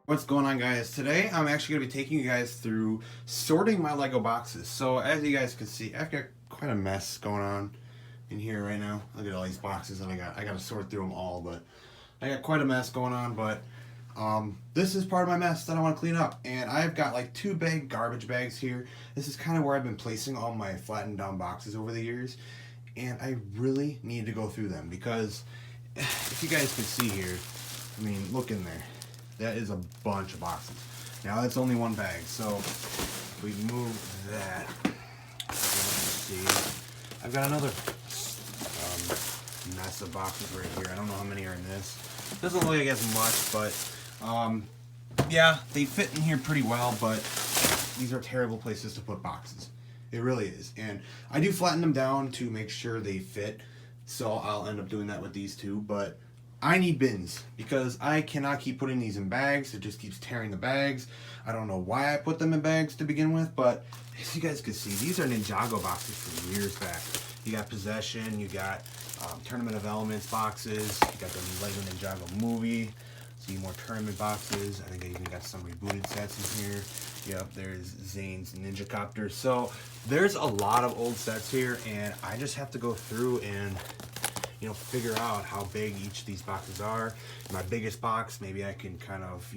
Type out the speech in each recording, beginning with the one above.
What's going on, guys? Today I'm actually going to be taking you guys through sorting my Lego boxes. So as you guys can see, I've got quite a mess going on in here right now. Look at all these boxes, and I got to sort through them all, but I got quite a mess going on. But this is part of my mess that I want to clean up, and I've got like two big garbage bags here. This is kind of where I've been placing all my flattened down boxes over the years, and I really need to go through them because if you guys can see here, I mean, look in there. That is a bunch of boxes. Now that's only one bag, so if we move that, let's see. I've got another mess of boxes right here. I don't know how many are in this. Doesn't look like as much, but yeah, they fit in here pretty well. But these are terrible places to put boxes. It really is, and I do flatten them down to make sure they fit. So I'll end up doing that with these two, but I need bins because I cannot keep putting these in bags. It just keeps tearing the bags. I don't know why I put them in bags to begin with, but as you guys can see, these are Ninjago boxes from years back. You got Possession, you got Tournament of Elements boxes, you got the Lego Ninjago movie, see more tournament boxes. I think I even got some rebooted sets in here. Yep, there's Zane's Ninja Copter. So there's a lot of old sets here, and I just have to go through and figure out how big each of these boxes are. My biggest box, maybe I can kind of,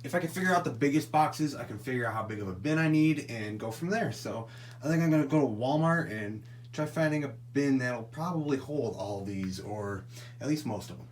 if I can figure out the biggest boxes, I can figure out how big of a bin I need and go from there. So I think I'm going to go to Walmart and try finding a bin that'll probably hold all of these, or at least most of them.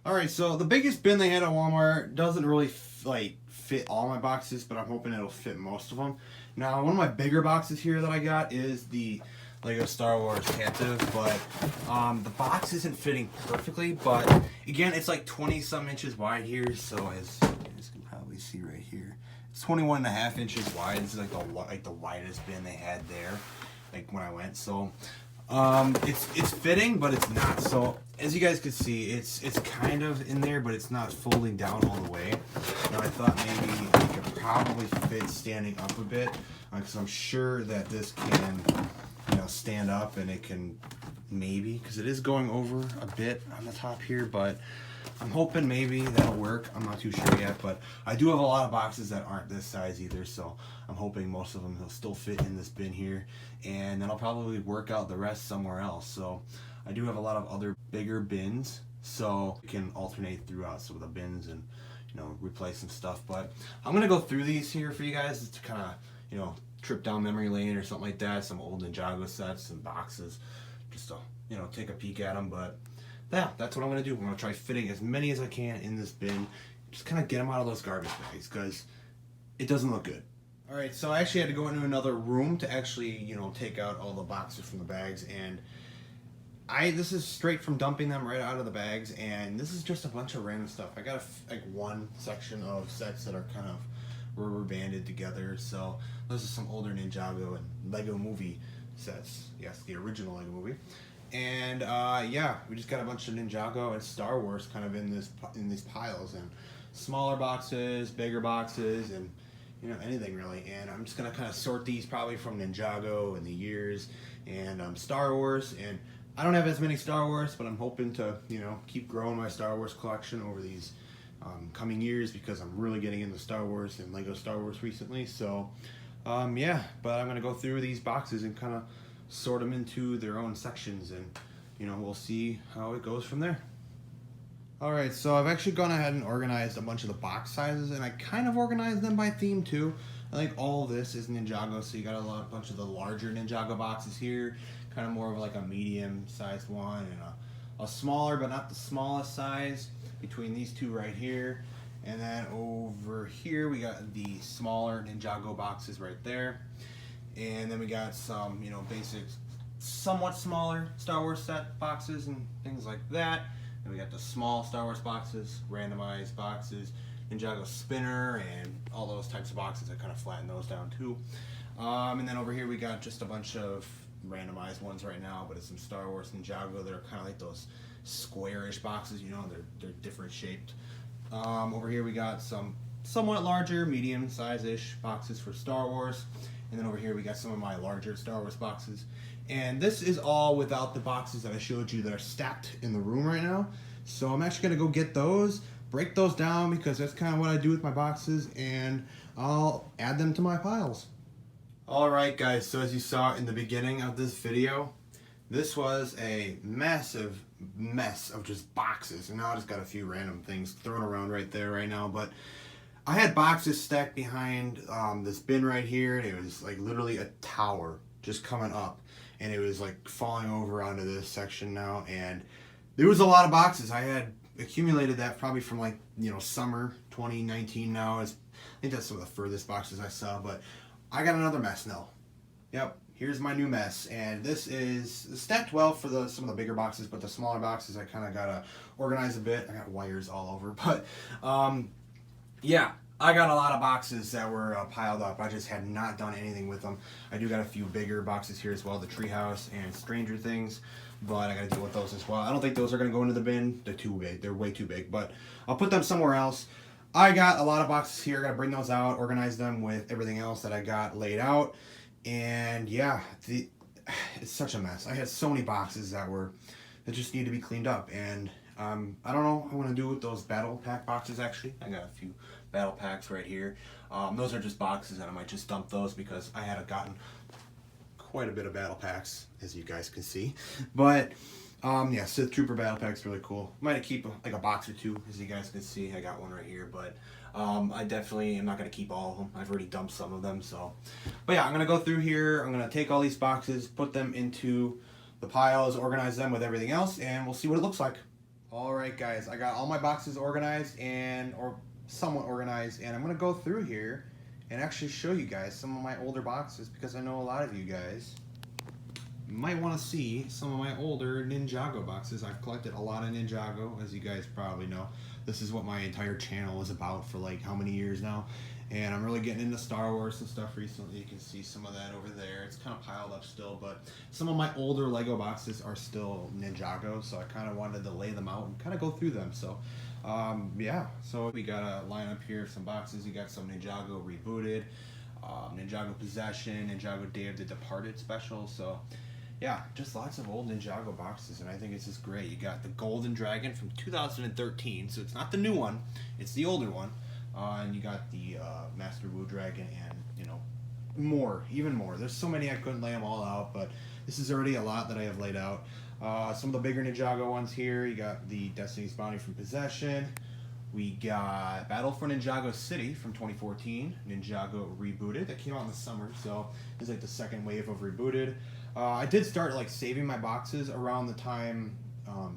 Alright, so the biggest bin they had at Walmart doesn't really fit all my boxes, but I'm hoping it'll fit most of them. Now, one of my bigger boxes here that I got is the Lego Star Wars Captive, but the box isn't fitting perfectly, but again, it's like 20 some inches wide here, so as you guys can probably see right here, it's 21 and a half inches wide. This is like the widest bin they had there, like when I went. So it's fitting, but it's not. So as you guys can see, it's kind of in there, but it's not folding down all the way. Now I thought maybe it could probably fit standing up a bit, because I'm sure that this can stand up, and it can maybe, because it is going over a bit on the top here, but I'm hoping maybe that'll work. I'm not too sure yet, but I do have a lot of boxes that aren't this size either, so I'm hoping most of them will still fit in this bin here, and then I'll probably work out the rest somewhere else. So I do have a lot of other bigger bins, so we can alternate throughout some of the bins and replace some stuff. But I'm gonna go through these here for you guys to kind of trip down memory lane or something like that. Some old Ninjago sets and boxes, just to take a peek at them. But yeah, that's what I'm going to do. I'm going to try fitting as many as I can in this bin. Just kind of get them out of those garbage bags because it doesn't look good. Alright, so I actually had to go into another room to actually, take out all the boxes from the bags. And this is straight from dumping them right out of the bags. And this is just a bunch of random stuff. I got one section of sets that are kind of rubber banded together. So those are some older Ninjago and Lego movie sets. Yes, the original Lego movie. And yeah, we just got a bunch of Ninjago and Star Wars kind of in these piles, and smaller boxes, bigger boxes, and anything really. And I'm just gonna kind of sort these probably from Ninjago and the years, and Star Wars. And I don't have as many Star Wars, but I'm hoping to keep growing my Star Wars collection over these coming years, because I'm really getting into Star Wars and Lego Star Wars recently. So yeah, but I'm gonna go through these boxes and kind of sort them into their own sections, and we'll see how it goes from there. Alright, so I've actually gone ahead and organized a bunch of the box sizes, and I kind of organized them by theme too. I think all of this is Ninjago, so you got a bunch of the larger Ninjago boxes here, kind of more of like a medium sized one, and a smaller but not the smallest size between these two right here. And then over here we got the smaller Ninjago boxes right there. And then we got some, basic, somewhat smaller Star Wars set boxes and things like that. And we got the small Star Wars boxes, randomized boxes, Ninjago spinner, and all those types of boxes. I kind of flattened those down too. And then over here we got just a bunch of randomized ones right now, but it's some Star Wars Ninjago that are kind of like those squarish boxes, you know, they're different shaped. Over here we got some somewhat larger, medium size-ish boxes for Star Wars. And then over here we got some of my larger Star Wars boxes. And this is all without the boxes that I showed you that are stacked in the room right now. So I'm actually gonna go get those, break those down, because that's kind of what I do with my boxes, and I'll add them to my piles. Alright guys, so as you saw in the beginning of this video, this was a massive mess of just boxes, and now I just got a few random things thrown around right there right now, but I had boxes stacked behind this bin right here, and it was like literally a tower just coming up, and it was like falling over onto this section now, and there was a lot of boxes. I had accumulated that probably from like, you know, summer 2019 now. I think that's some of the furthest boxes I saw, but I got another mess now. Yep, here's my new mess, and this is stacked well for some of the bigger boxes, but the smaller boxes I kind of gotta organize a bit. I got wires all over, but yeah, I got a lot of boxes that were piled up. I just had not done anything with them. I do got a few bigger boxes here as well, the Treehouse and Stranger Things, but I gotta deal with those as well. I don't think those are gonna go into the bin. They're too big. They're way too big, but I'll put them somewhere else. I got a lot of boxes here. I gotta bring those out, organize them with everything else that I got laid out, and yeah, it's such a mess. I had so many boxes that just need to be cleaned up, and I don't know what I want to do with those battle pack boxes. Actually, I got a few battle packs right here. Those are just boxes, and I might just dump those because I had gotten quite a bit of battle packs, as you guys can see. But yeah, Sith Trooper battle pack's really cool. Might keep like a box or two, as you guys can see. I got one right here, but I definitely am not going to keep all of them. I've already dumped some of them, so. But yeah, I'm going to go through here. I'm going to take all these boxes, put them into the piles, organize them with everything else, and we'll see what it looks like. Alright guys, I got all my boxes organized, or somewhat organized, and I'm going to go through here and actually show you guys some of my older boxes, because I know a lot of you guys might want to see some of my older Ninjago boxes. I've collected a lot of Ninjago, as you guys probably know. This is what my entire channel is about for like how many years now, and I'm really getting into Star Wars and stuff recently. You can see some of that over there. It's kind of piled up still, but some of my older Lego boxes are still Ninjago, so I kind of wanted to lay them out and kind of go through them. So yeah, so we got a lineup here of some boxes. You got some Ninjago Rebooted, Ninjago Possession, Ninjago Day of the Departed special. So yeah, just lots of old Ninjago boxes, and I think it's just great. You got the Golden Dragon from 2013, so it's not the new one, it's the older one. And you got the Master Wu Dragon, and you know, even more. There's so many I couldn't lay them all out, but this is already a lot that I have laid out. Some of the bigger Ninjago ones here. You got the Destiny's Bounty from Possession. We got Battle for Ninjago City from 2014, Ninjago Rebooted. That came out in the summer, so it's like the second wave of Rebooted. I did start like saving my boxes around the time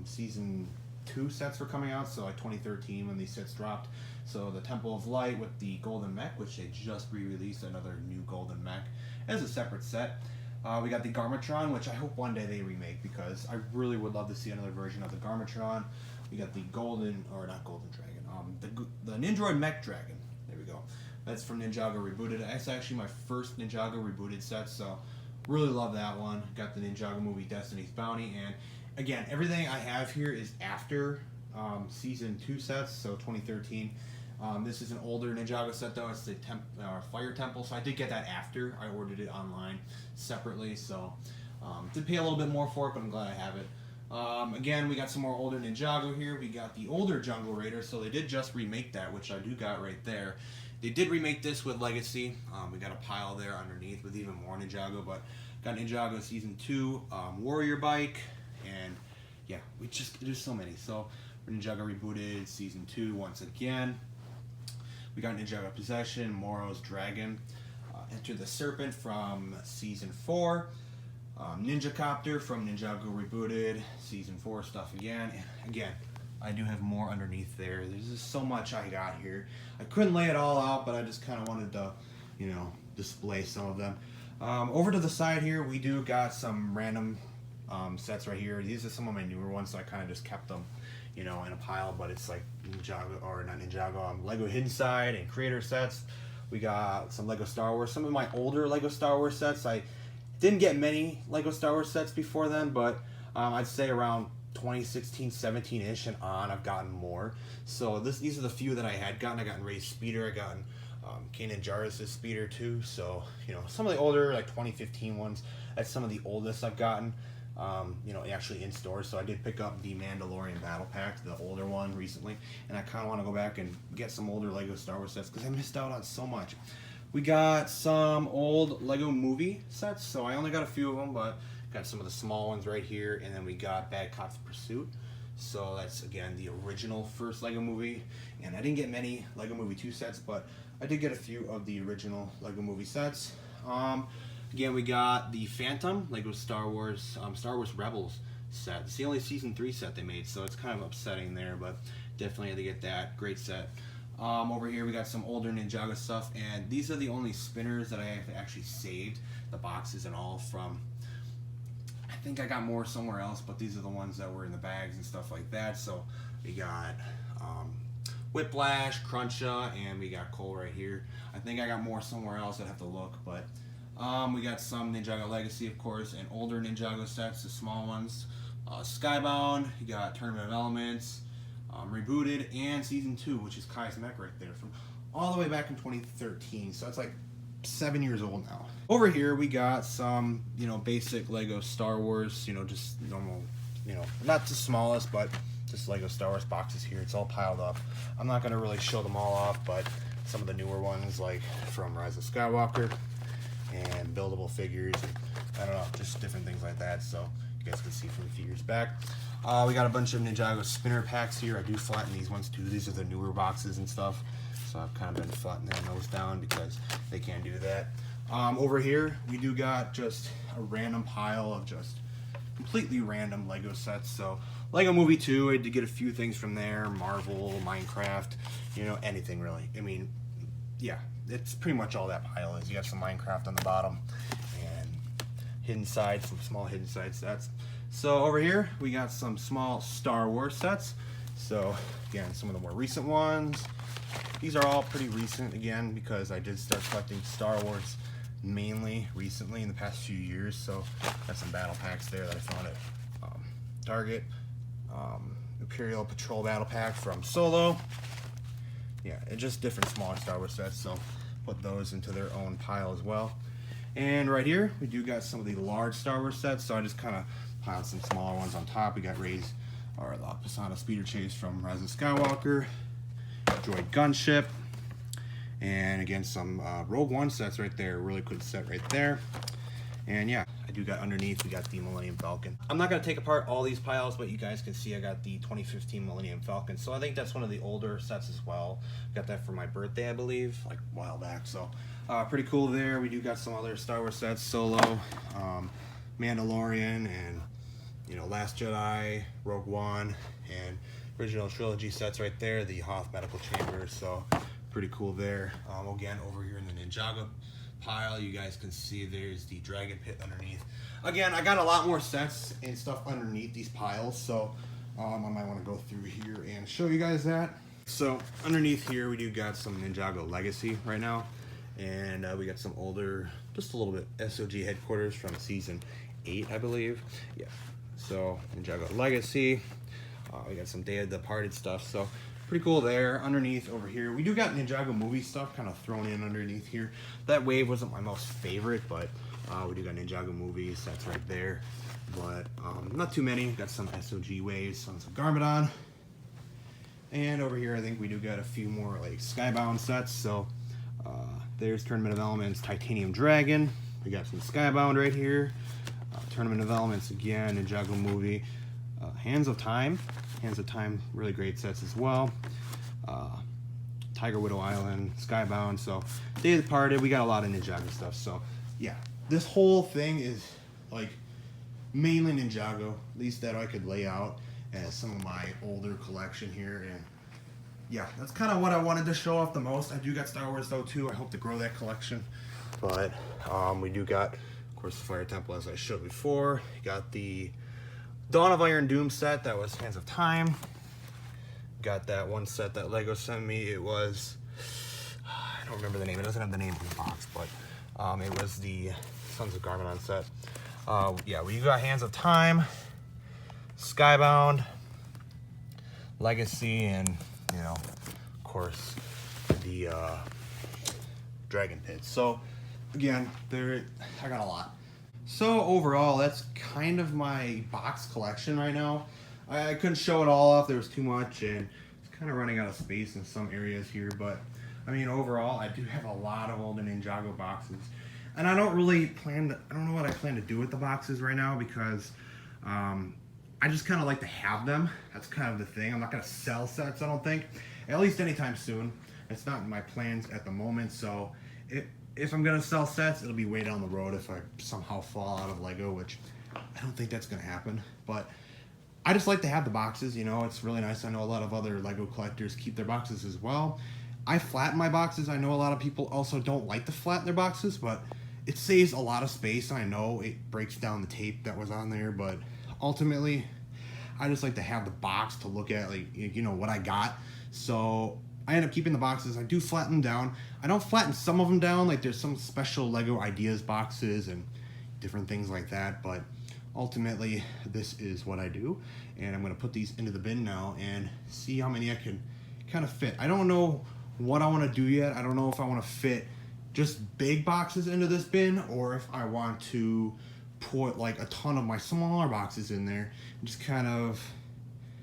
season 2 sets were coming out, so like 2013 when these sets dropped. So the Temple of Light with the Golden Mech, which they just re-released another new Golden Mech as a separate set. We got the Garmatron, which I hope one day they remake, because I really would love to see another version of the Garmatron. We got the not Golden Dragon, the Nindroid Mech Dragon. There we go. That's from Ninjago Rebooted. That's actually my first Ninjago Rebooted set, so really love that one. Got the Ninjago movie Destiny's Bounty, and again, everything I have here is after season 2 sets, so 2013. This is an older Ninjago set though. It's the Fire Temple, so I did get that after. I ordered it online separately, so did pay a little bit more for it, but I'm glad I have it. Again, we got some more older Ninjago here. We got the older Jungle Raider, so they did just remake that, which I do got right there. They did remake this with Legacy. We got a pile there underneath with even more Ninjago, but got Ninjago Season 2, Warrior Bike, and yeah, there's so many. So Ninjago Rebooted Season 2 once again. We got Ninjago Possession, Moro's Dragon, Enter the Serpent from Season 4, Ninja Copter from Ninjago Rebooted, Season 4 stuff again. And again, I do have more underneath there. There's just so much I got here. I couldn't lay it all out, but I just kind of wanted to, you know, display some of them. Over to the side here, we do got some random sets right here. These are some of my newer ones, so I kind of just kept them, you know, in a pile, but it's like Ninjago, or not Ninjago, Lego Hidden Side and Creator sets. We got some Lego Star Wars. Some of my older Lego Star Wars sets, I Didn't get many Lego Star Wars sets before then, but I'd say around 2016, 17-ish and on, I've gotten more. So these are the few that I had gotten. I gotten Rey's speeder. I gotten Kanan Jarrus' speeder too. So, you know, some of the older, like 2015 ones, that's some of the oldest I've gotten, you know, actually in stores. So I did pick up the Mandalorian Battle Pack, the older one, recently. And I kind of want to go back and get some older Lego Star Wars sets because I missed out on so much. We got some old Lego movie sets. So I only got a few of them, but got some of the small ones right here. And then we got Bad Cops Pursuit. So that's, again, the original first Lego movie. And I didn't get many Lego Movie 2 sets, but I did get a few of the original Lego Movie sets. Again, we got the Phantom Lego Star Wars Rebels set. It's the only Season 3 set they made, so it's kind of upsetting there, but definitely had to get that. Great set. Over here we got some older Ninjago stuff, and these are the only spinners that I have actually saved, the boxes and all from. I think I got more somewhere else, but these are the ones that were in the bags and stuff like that. So we got Whiplash, Cruncha, and we got Cole right here. I think I got more somewhere else. I'd have to look, but we got some Ninjago Legacy, of course, and older Ninjago sets, the small ones. Skybound, you got Tournament of Elements, Rebooted, and Season 2, which is Kai's mech right there, from all the way back in 2013. So that's like 7 years old now. Over here we got some, you know, basic Lego Star Wars, you know, just normal, you know, not the smallest, but just Lego Star Wars boxes here. It's all piled up. I'm not going to really show them all off, but some of the newer ones, like from Rise of Skywalker, and buildable figures, and I don't know, just different things like that. So you guys can see from a few years back. We got a bunch of Ninjago spinner packs here. I do flatten these ones too. These are the newer boxes and stuff. So I've kind of been flattening those down because they can't do that. Over here, we do got just a random pile of just completely random Lego sets. So Lego Movie 2, I did get a few things from there. Marvel, Minecraft, you know, anything really. I mean, yeah, it's pretty much all that pile is. You got some Minecraft on the bottom and hidden side, some small hidden side sets. So over here, we got some small Star Wars sets. So again, some of the more recent ones. These are all pretty recent, again, because I did start collecting Star Wars mainly recently in the past few years. So got some battle packs there that I found at Target. Imperial Patrol Battle Pack from Solo. Yeah, and just different smaller Star Wars sets, so put those into their own pile as well. And right here, we do got some of the large Star Wars sets, so I just kind of piled some smaller ones on top. We got Rey's, or the Pisana Speeder Chase from Rise of Skywalker, Droid Gunship, and again some Rogue One sets right there, really good set right there. And yeah, I do got underneath, we got the Millennium Falcon. I'm not going to take apart all these piles, but you guys can see I got the 2015 Millennium Falcon. So I think that's one of the older sets as well. Got that for my birthday, I believe, like a while back. So pretty cool there. We do got some other Star Wars sets, Solo, Mandalorian, and, you know, Last Jedi, Rogue One, and original trilogy sets right there, the Hoth Medical Chamber. So pretty cool there. Again, over here in the Ninjago pile, you guys can see there's the Dragon Pit underneath. Again, I got a lot more sets and stuff underneath these piles, so I might want to go through here and show you guys that. So underneath here, we do got some Ninjago Legacy right now, and we got some older, just a little bit, SOG headquarters from Season 8, I believe. Yeah, so Ninjago Legacy. We got some Day of the Departed stuff, so pretty cool there. Underneath over here, we do got Ninjago movie stuff kind of thrown in underneath here. That wave wasn't my most favorite, but we do got Ninjago movies, that's right there. But not too many. Got some SOG waves, some Garmadon. And over here, I think we do got a few more like Skybound sets. So there's Tournament of Elements, Titanium Dragon. We got some Skybound right here. Tournament of Elements again, Ninjago movie. Hands of Time. Hands of Time, really great sets as well. Tiger Widow Island, Skybound. So Day of the Departed, we got a lot of Ninjago stuff. So yeah, this whole thing is like mainly Ninjago, at least that I could lay out as some of my older collection here. And yeah, that's kind of what I wanted to show off the most. I do got Star Wars though too. I hope to grow that collection. But we do got, of course, the Fire Temple as I showed before. Got the Dawn of Iron Doom set, that was Hands of Time. Got that one set that Lego sent me. It was, I don't remember the name. It doesn't have the name on the box, but It was the Sons of Garmadon set. Yeah, we got Hands of Time, Skybound, Legacy, and, you know, of course, the Dragon Pit. So, again, I got a lot. So, overall, that's kind of my box collection right now. I couldn't show it all off. There was too much, and it's kind of running out of space in some areas here. But, I mean, overall, I do have a lot of old Ninjago boxes. And I don't really I don't know what I plan to do with the boxes right now because I just kind of like to have them. That's kind of the thing. I'm not going to sell sets, I don't think. At least anytime soon. It's not in my plans at the moment. So if I'm going to sell sets, it'll be way down the road if I somehow fall out of Lego, which I don't think that's going to happen. But I just like to have the boxes. You know, it's really nice. I know a lot of other Lego collectors keep their boxes as well. I flatten my boxes. I know a lot of people also don't like to flatten their boxes, but it saves a lot of space. I know it breaks down the tape that was on there, but ultimately, I just like to have the box to look at, like, you know, what I got. So I end up keeping the boxes. I do flatten them down. I don't flatten some of them down, like there's some special Lego Ideas boxes and different things like that, but ultimately, this is what I do. And I'm gonna put these into the bin now and see how many I can kind of fit. I don't know what I wanna do yet. I don't know if I wanna fit just big boxes into this bin or if I want to put like a ton of my smaller boxes in there and just kind of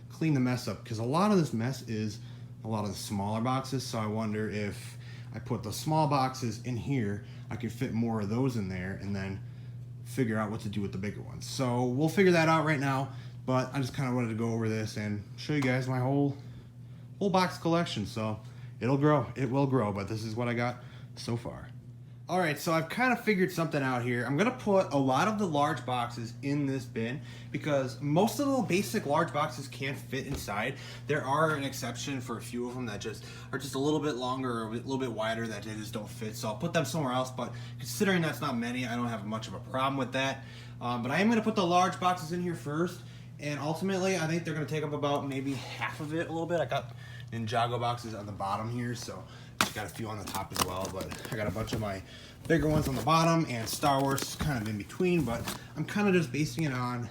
clean the mess up, because a lot of this mess is a lot of the smaller boxes. So I wonder if I put the small boxes in here, I could fit more of those in there and then figure out what to do with the bigger ones. So we'll figure that out right now, but I just kind of wanted to go over this and show you guys my whole box collection. So it'll grow, it will grow, but this is what I got so far. All right, so I've kind of figured something out here. I'm gonna put a lot of the large boxes in this bin because most of the basic large boxes can't fit inside. There are an exception for a few of them that are just a little bit longer or a little bit wider that they just don't fit. So I'll put them somewhere else, but considering that's not many, I don't have much of a problem with that. But I am gonna put the large boxes in here first, and ultimately I think they're gonna take up about maybe half of it a little bit. I got Ninjago boxes on the bottom here, so got a few on the top as well, but I got a bunch of my bigger ones on the bottom and Star Wars kind of in between, but I'm kind of just basing it on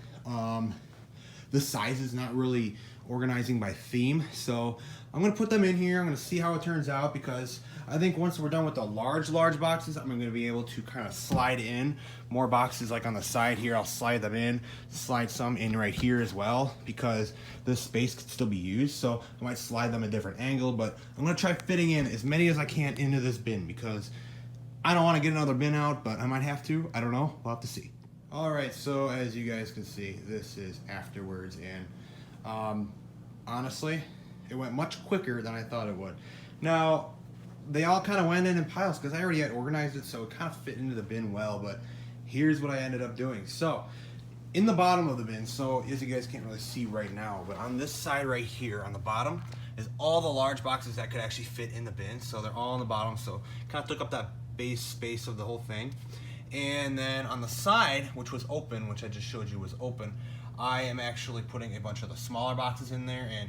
the sizes, not really organizing by theme. So I'm gonna put them in here. I'm gonna see how it turns out, because I think once we're done with the large boxes, I'm gonna be able to kind of slide in more boxes like on the side here. I'll slide them in, slide some in right here as well, because this space could still be used. So I might slide them a different angle, but I'm gonna try fitting in as many as I can into this bin, because I don't wanna get another bin out, but I might have to. I don't know, we'll have to see. All right, so as you guys can see, this is afterwards, and honestly, it went much quicker than I thought it would. Now, they all kind of went in piles because I already had organized it, so it kind of fit into the bin well, but here's what I ended up doing. So, in the bottom of the bin, so as you guys can't really see right now, but on this side right here, on the bottom, is all the large boxes that could actually fit in the bin, so they're all on the bottom, so kind of took up that base space of the whole thing. And then on the side, which was open, which I just showed you was open, I am actually putting a bunch of the smaller boxes in there, and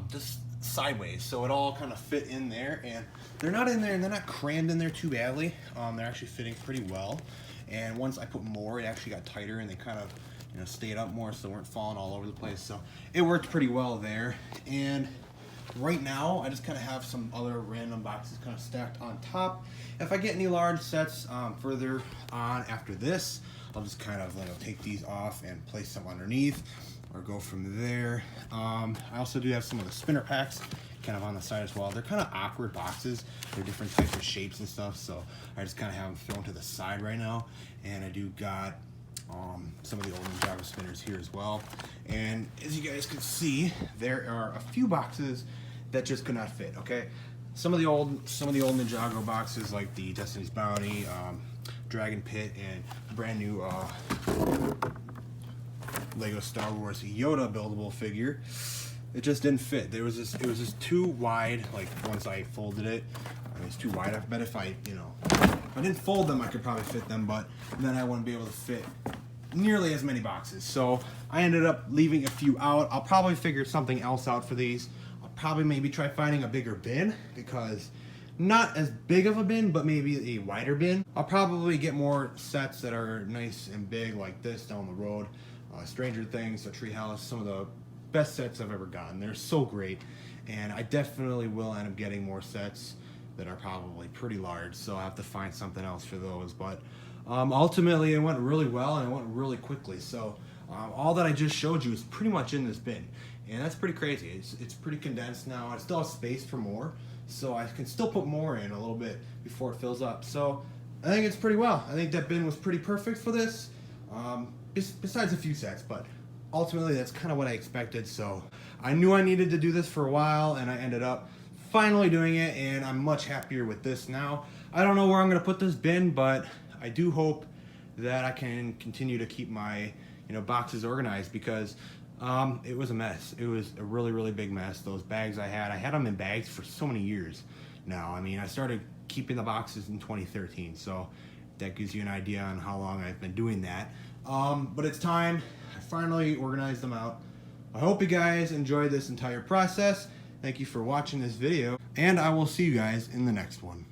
just sideways, so it all kind of fit in there, and they're not in there and they're not crammed in there too badly. They're actually fitting pretty well, and once I put more, it actually got tighter and they kind of, you know, stayed up more, so they weren't falling all over the place. So it worked pretty well there. And right now I just kind of have some other random boxes kind of stacked on top. If I get any large sets further on after this, I'll just kind of, you know, take these off and place them underneath, or go from there. I also do have some of the spinner packs kind of on the side as well. They're kind of awkward boxes. They're different types of shapes and stuff, so I just kind of have them thrown to the side right now. And I do got some of the old Ninjago spinners here as well. And as you guys can see, there are a few boxes that just could not fit. Okay, some of the old Ninjago boxes, like the Destiny's Bounty, Dragon Pit, and brand new Lego Star Wars Yoda buildable figure, it just didn't fit. It was just too wide. Like once I folded it, it was too wide. I bet if I didn't fold them, I could probably fit them, but then I wouldn't be able to fit nearly as many boxes. So I ended up leaving a few out. I'll probably figure something else out for these. I'll probably maybe try finding a bigger bin, because not as big of a bin, but maybe a wider bin. I'll probably get more sets that are nice and big like this down the road. Stranger Things, The Treehouse, some of the best sets I've ever gotten. They're so great, and I definitely will end up getting more sets that are probably pretty large, so I'll have to find something else for those. But ultimately it went really well and it went really quickly, so all that I just showed you is pretty much in this bin, and that's pretty crazy. It's pretty condensed now. I still have space for more, so I can still put more in a little bit before it fills up. So I think it's pretty well. I think that bin was pretty perfect for this, besides a few sets, but ultimately that's kind of what I expected. So I knew I needed to do this for a while, and I ended up finally doing it, and I'm much happier with this now. I don't know where I'm going to put this bin, but I do hope that I can continue to keep my boxes organized, because it was a mess. It was a really big mess. Those bags I had them in bags for so many years now. I mean, I started keeping the boxes in 2013, so that gives you an idea on how long I've been doing that. But it's time. I finally organized them out. I hope you guys enjoyed this entire process. Thank you for watching this video, and I will see you guys in the next one.